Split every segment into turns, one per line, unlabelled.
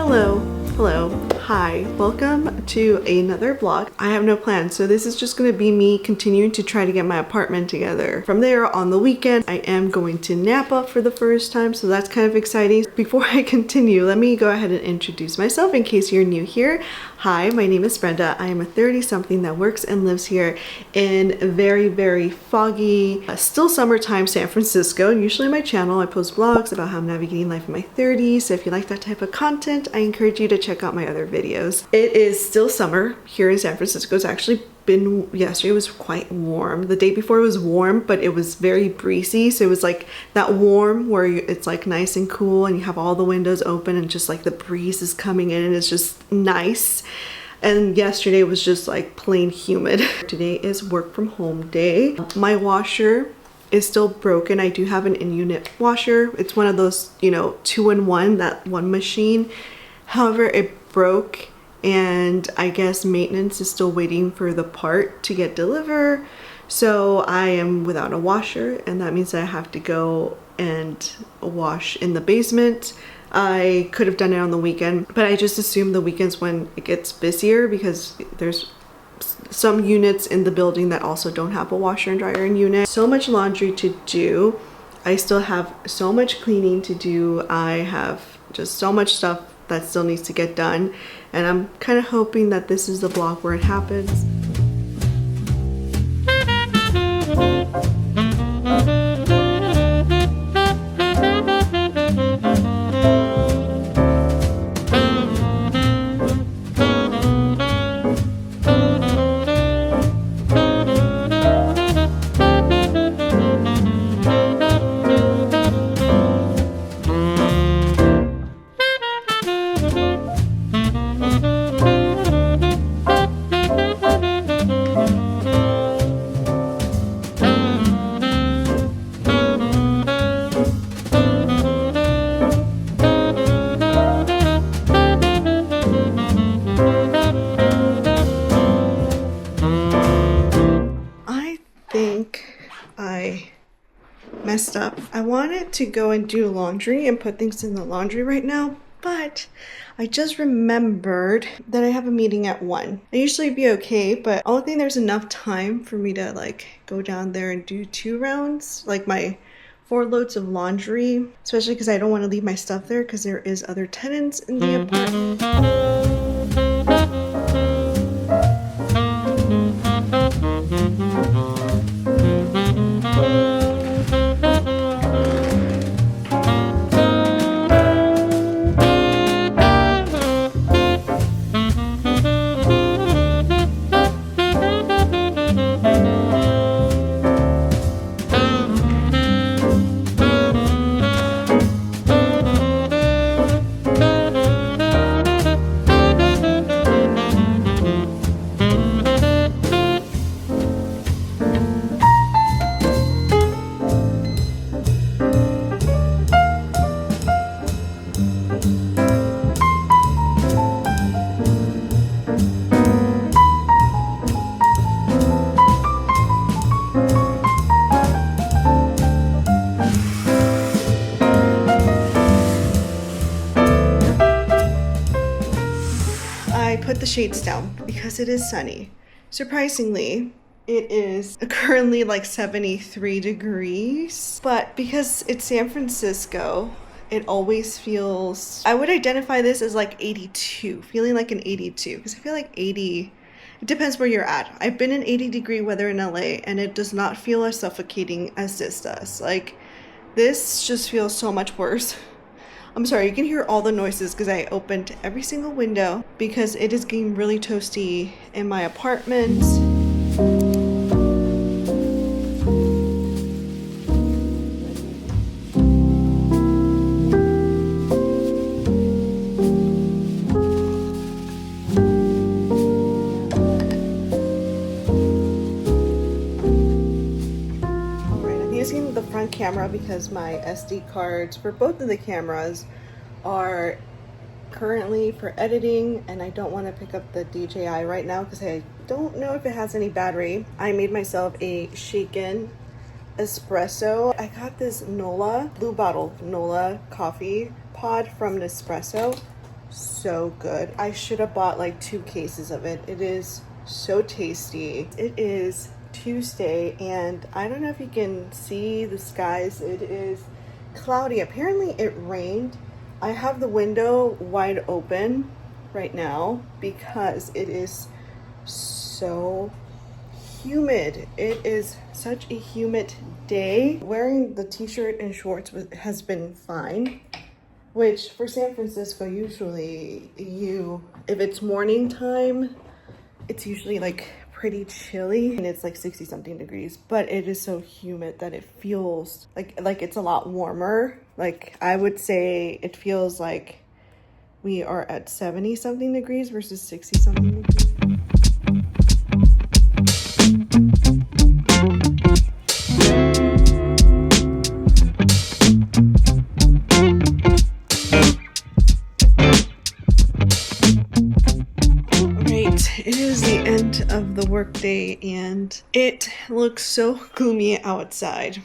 Hello, hi, welcome to another vlog. I have no plans, so this is just gonna be me continuing to try to get my apartment together. From there, on the weekend, I am going to Napa for the first time, so that's kind of exciting. Before I continue, let me go ahead and introduce myself in case you're new here. Hi, my name is Brenda. I am a 30-something that works and lives here in very foggy, still summertime San Francisco. And usually on my channel, I post vlogs about how I'm navigating life in my 30s. So if you like that type of content, I encourage you to check out my other videos. It is still summer here in San Francisco. It's actually been, yesterday was quite warm. The day before it was warm, but it was very breezy. So it was like that warm where it's like nice and cool and you have all the windows open and just like the breeze is coming in and it's just nice. And yesterday was just like plain humid. Today is work from home day. My washer is still broken. I do have an in-unit washer. It's one of those, you know, 2-in-1, that one machine. However, it broke and I guess maintenance is still waiting for the part to get delivered. So I am without a washer and that means that I have to go and wash in the basement. I could have done it on the weekend, but I just assume the weekends when it gets busier because there's some units in the building that also don't have a washer and dryer in unit. So much laundry to do. I still have so much cleaning to do. I have just so much stuff that still needs to get done. And I'm kind of hoping that this is the vlog where it happens. Messed up. I wanted to go and do laundry and put things in the laundry right now, but I just remembered that I have a meeting at 1. I usually be okay, but I don't think there's enough time for me to like go down there and do 2 rounds, like my 4 loads of laundry, especially because I don't want to leave my stuff there because there is other tenants in the apartment. Put the shades down because it is sunny. Surprisingly, it is currently like 73 degrees, but because it's San Francisco, it always feels, I would identify this as like 82, feeling like an 82, because I feel like 80, it depends where you're at. I've been in 80-degree weather in LA and it does not feel as suffocating as this does. Like, this just feels so much worse. I'm sorry, you can hear all the noises because I opened every single window because it is getting really toasty in my apartment. Using the front camera because my SD cards for both of the cameras are currently for editing and I don't want to pick up the DJI right now because I don't know if it has any battery. I made myself a shaken espresso. I got this Nola, blue bottle Nola coffee pod from Nespresso. so good. I should have bought like 2 cases of it. It is so tasty. It is Tuesday and I don't know if you can see the skies. It is cloudy. Apparently it rained. I have the window wide open right now because it is so humid. It is such a humid day. Wearing the t-shirt and shorts has been fine, which for San Francisco, usually if it's morning time, it's usually like pretty chilly and it's like 60 something degrees, but it is so humid that it feels like it's a lot warmer. Like I would say it feels like we are at 70 something degrees versus 60 something degrees. It is the end of the workday and it looks so gloomy outside,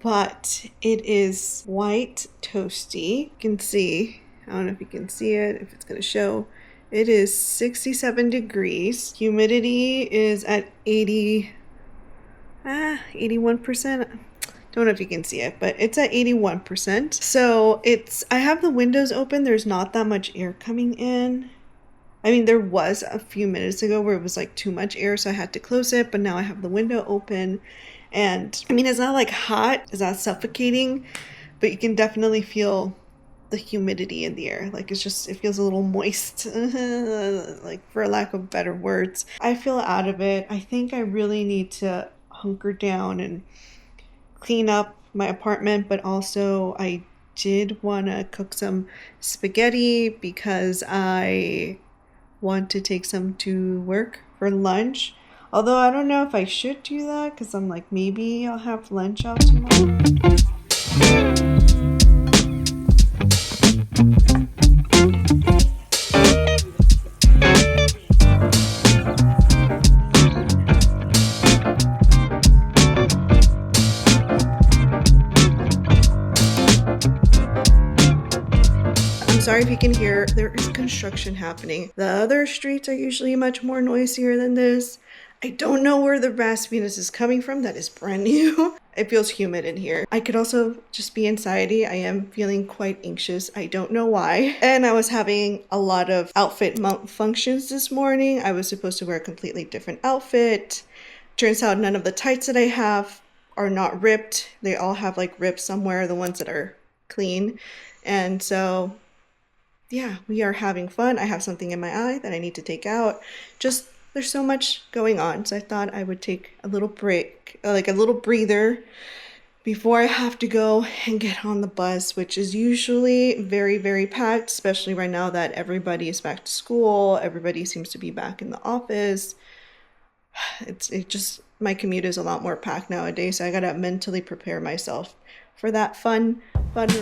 but it is white toasty. You can see, I don't know if you can see it, if it's going to show. It is 67 degrees. Humidity is at 81%. Don't know if you can see it, but it's at 81%. So I have the windows open. There's not that much air coming in. I mean, there was a few minutes ago where it was like too much air, so I had to close it, but now I have the window open. And I mean, it's not like hot, it's not suffocating, but you can definitely feel the humidity in the air. Like it feels a little moist, like for lack of better words. I feel out of it. I think I really need to hunker down and clean up my apartment, but also I did want to cook some spaghetti because I want to take some to work for lunch. Although I don't know if I should do that because I'm like, maybe I'll have lunch out tomorrow. Sorry if you can hear, there is construction happening. The other streets are usually much more noisier than this. I don't know where the raspiness is coming from. That is brand new. It feels humid in here. I could also just be anxiety. I am feeling quite anxious. I don't know why. And I was having a lot of outfit functions this morning. I was supposed to wear a completely different outfit. Turns out none of the tights that I have are not ripped. They all have like rips somewhere, the ones that are clean. And so yeah, we are having fun. I have something in my eye that I need to take out. Just, there's so much going on. So I thought I would take a little break, like a little breather before I have to go and get on the bus, which is usually very, very packed, especially right now that everybody is back to school. Everybody seems to be back in the office. My commute is a lot more packed nowadays. So I gotta mentally prepare myself for that fun ride.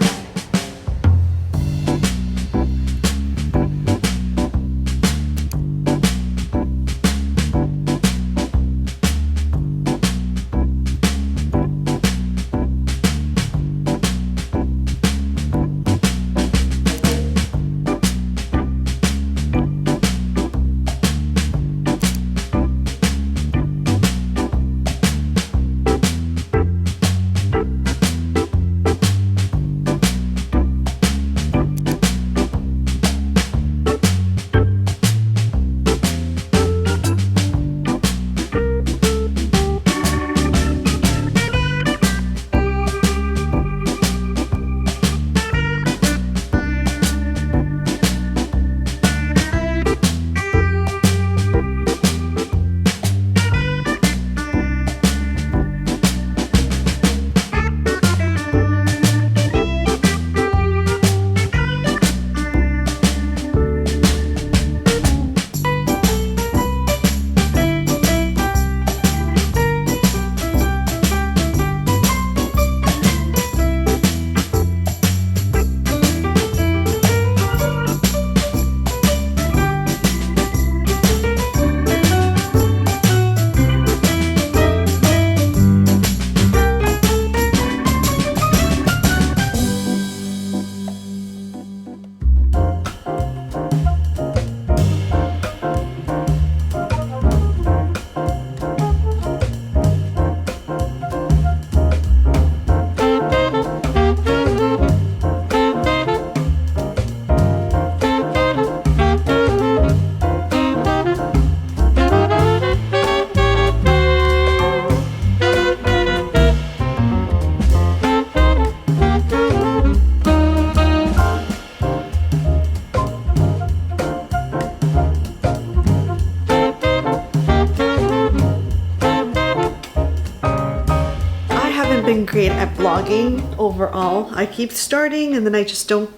been great at vlogging overall. I keep starting and then I just don't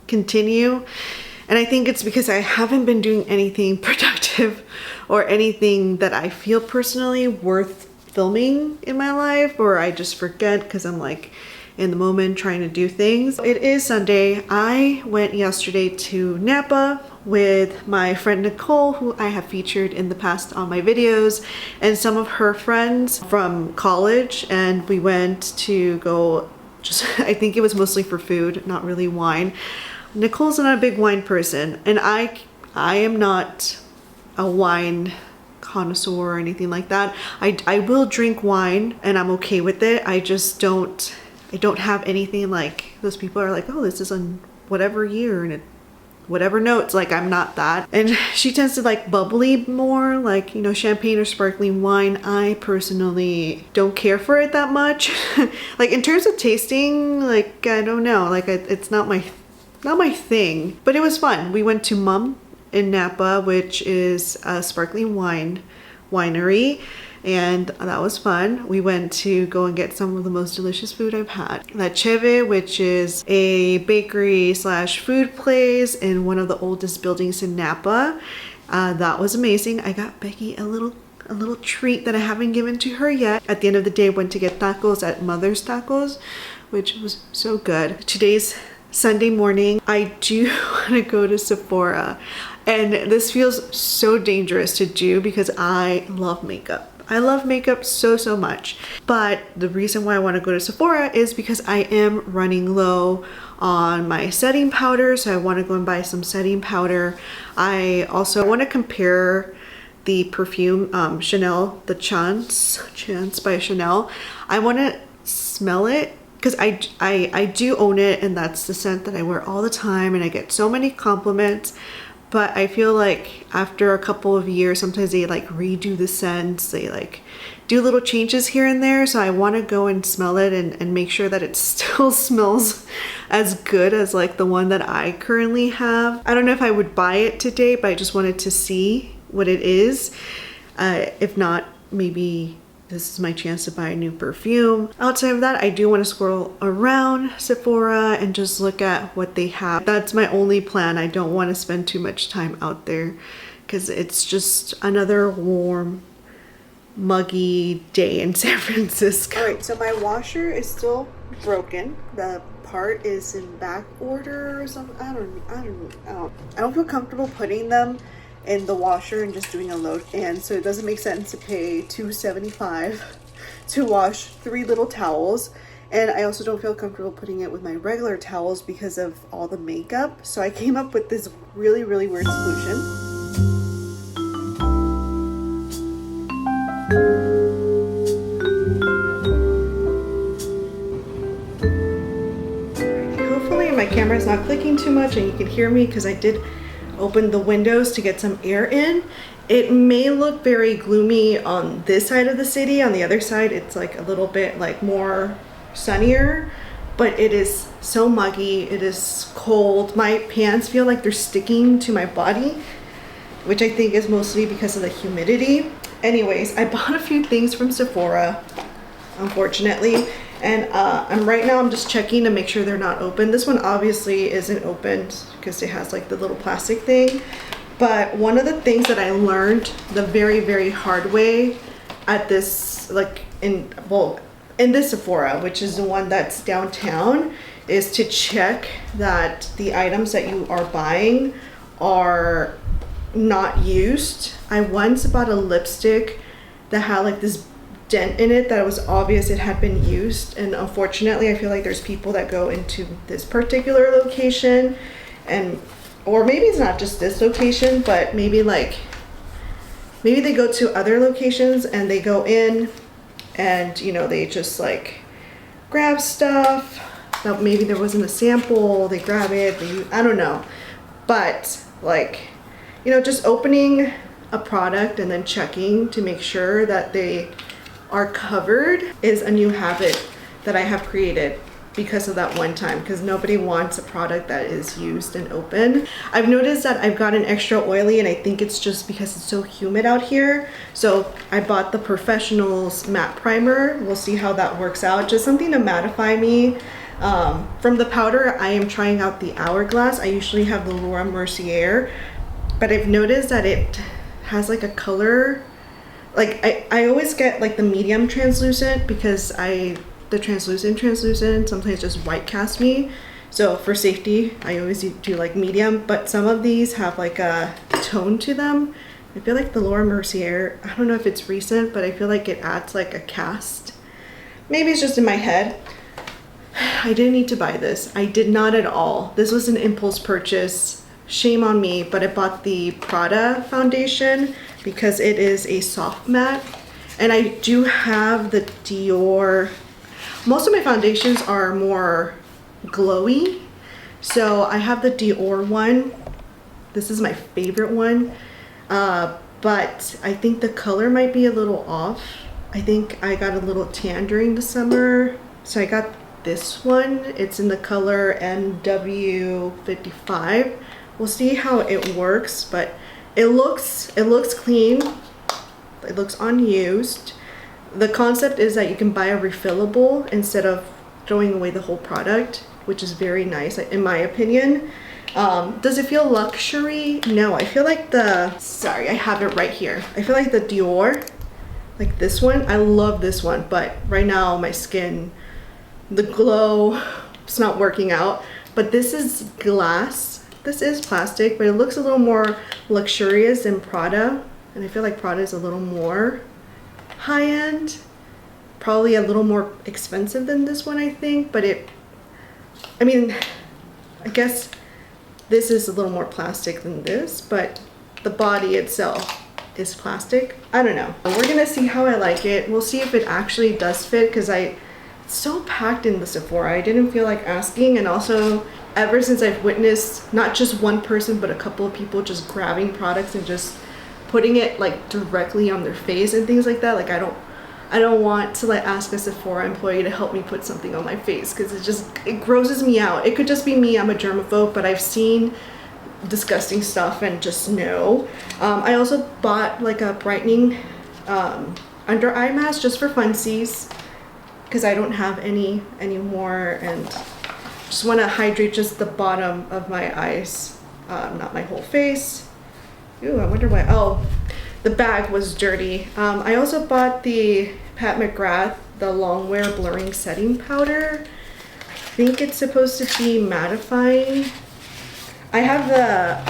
continue. And I think it's because I haven't been doing anything productive or anything that I feel personally worth filming in my life, or I just forget because I'm like in the moment trying to do things. It is Sunday. I went yesterday to Napa with my friend Nicole, who I have featured in the past on my videos, and some of her friends from college, and we went to go just, I think it was mostly for food, not really wine. Nicole's not a big wine person, and I am not a wine connoisseur or anything like that. I will drink wine and I'm okay with it. I don't have anything like those people are like, oh, this is on whatever year and whatever notes. Like, I'm not that. And she tends to like bubbly more, like, you know, champagne or sparkling wine. I personally don't care for it that much. Like, in terms of tasting, like, I don't know, like it's not my thing, but it was fun. We went to Mumm in Napa, which is a sparkling wine winery, and that was fun. We went to go and get some of the most delicious food I've had. That Cheve, which is a bakery slash food place in one of the oldest buildings in Napa. That was amazing. I got Becky a little treat that I haven't given to her yet. At the end of the day, went to get tacos at Mother's Tacos, which was so good. Today's Sunday morning. I do want to go to Sephora, and this feels so dangerous to do because I love makeup. I love makeup so much, but the reason why I want to go to Sephora is because I am running low on my setting powder, so I want to go and buy some setting powder. I also want to compare the perfume Chanel, the Chance by Chanel. I want to smell it because I do own it, and that's the scent that I wear all the time, and I get so many compliments. But I feel like after a couple of years, sometimes they like redo the scents, they like do little changes here and there. So I want to go and smell it and make sure that it still smells as good as like the one that I currently have. I don't know if I would buy it today, but I just wanted to see what it is. If not, maybe this is my chance to buy a new perfume. Outside of that, I do want to scroll around Sephora and just look at what they have. That's my only plan. I don't want to spend too much time out there because it's just another warm, muggy day in San Francisco. All right, so my washer is still broken. The part is in back order or something. I don't feel comfortable putting them in the washer and just doing a load, and so it doesn't make sense to pay $2.75 to wash 3 little towels. And I also don't feel comfortable putting it with my regular towels because of all the makeup. So I came up with this really weird solution. Hopefully my camera's not clicking too much and you can hear me, because I did open the windows to get some air in. It may look very gloomy on this side of the city. On the other side, it's like a little bit like more sunnier, but it is so muggy. It is cold. My pants feel like they're sticking to my body, which I think is mostly because of the humidity. Anyways, I bought a few things from Sephora, unfortunately. And right now I'm just checking to make sure they're not open. This one obviously isn't opened because it has like the little plastic thing. But one of the things that I learned the very hard way at this, like in this Sephora, which is the one that's downtown, is to check that the items that you are buying are not used. I once bought a lipstick that had like this dent in it that was obvious it had been used, and unfortunately I feel like there's people that go into this particular location, and or maybe it's not just this location, but maybe they go to other locations and they go in and, you know, they just like grab stuff that maybe there wasn't a sample, they grab it, I don't know. But like, you know, just opening a product and then checking to make sure that they are covered is a new habit that I have created because of that one time, because nobody wants a product that is used and open. I've noticed that I've gotten extra oily, and I think it's just because it's so humid out here. So I bought the Professional's matte primer. We'll see how that works out. Just something to mattify me. From the powder, I am trying out the Hourglass. I usually have the Laura Mercier, but I've noticed that it has like a color. Like I always get like the medium translucent, because the translucent sometimes just white cast me. So for safety, I always do like medium, but some of these have like a tone to them. I feel like the Laura Mercier, I don't know if it's recent, but I feel like it adds like a cast. Maybe it's just in my head. I didn't need to buy this. I did not at all. This was an impulse purchase. Shame on me, but I bought the Prada foundation because it is a soft matte. And I do have the Dior. Most of my foundations are more glowy. So I have the Dior one. This is my favorite one. But I think the color might be a little off. I think I got a little tan during the summer. So I got this one. It's in the color NW55. We'll see how it works, but it looks clean. It looks unused. The concept is that you can buy a refillable instead of throwing away the whole product, which is very nice in my opinion. Does it feel luxury? No, I feel like sorry, I have it right here. I feel like the Dior, like this one, I love this one, but right now my skin, the glow, it's not working out. But this is glass. This is plastic, but it looks a little more luxurious than Prada. And I feel like Prada is a little more high-end, probably a little more expensive than this one, I think. But I mean, I guess this is a little more plastic than this, but the body itself is plastic. I don't know. We're gonna see how I like it. We'll see if it actually does fit, because it's so packed in the Sephora. I didn't feel like asking. And also, ever since I've witnessed not just one person, but a couple of people just grabbing products and just putting it like directly on their face and things like that, like I don't want to like ask a Sephora employee to help me put something on my face, because it grosses me out. It could just be me, I'm a germaphobe, but I've seen disgusting stuff and just no. I also bought like a brightening under eye mask just for funsies, because I don't have any anymore, and just want to hydrate just the bottom of my eyes, not my whole face. Ooh, I wonder why. Oh, the bag was dirty. I also bought the Pat McGrath, the Longwear Blurring Setting Powder. I think it's supposed to be mattifying. I have the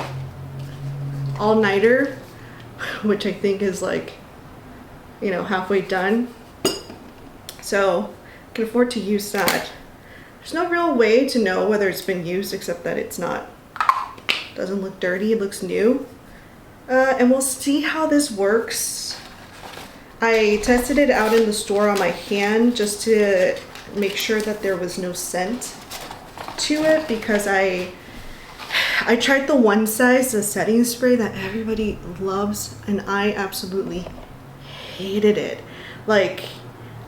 all-nighter, which I think is like, you know, halfway done. So I can afford to use that. There's no real way to know whether it's been used, except that it's not, doesn't look dirty, it looks new. And we'll see how this works. I tested it out in the store on my hand just to make sure that there was no scent to it, because I tried the one size, the setting spray that everybody loves, and I absolutely hated it. Like,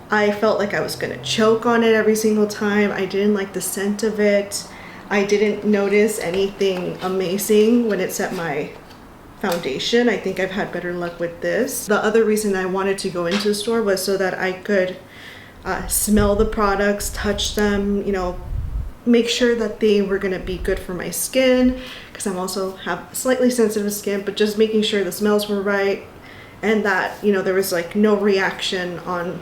I felt like I was gonna choke on it every single time. I didn't like the scent of it. I didn't notice anything amazing when it set my foundation. I think I've had better luck with this. The other reason I wanted to go into the store was so that I could smell the products, touch them, you know, make sure that they were gonna be good for my skin, because I'm also have slightly sensitive skin, but just making sure the smells were right, and that, you know, there was like no reaction on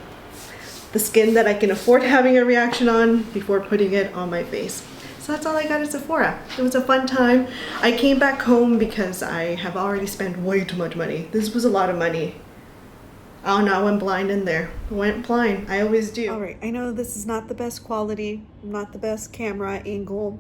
the skin that I can afford having a reaction on before putting it on my face. So that's all I got at Sephora. It was a fun time. I came back home because I have already spent way too much money. This was a lot of money. Oh no, I went blind in there. I went blind. I always do. All right, I know this is not the best quality, not the best camera angle,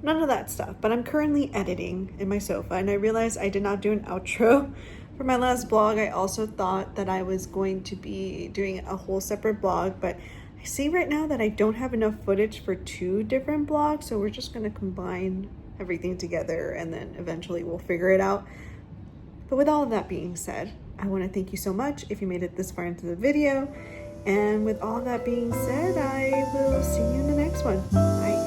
none of that stuff, but I'm currently editing in my sofa, and I realized I did not do an outro for my last vlog. I also thought that I was going to be doing a whole separate vlog, but I see right now that I don't have enough footage for 2 different vlogs, so we're just gonna combine everything together and then eventually we'll figure it out. But with all of that being said, I want to thank you so much if you made it this far into the video. And with all that being said, I will see you in the next one. Bye.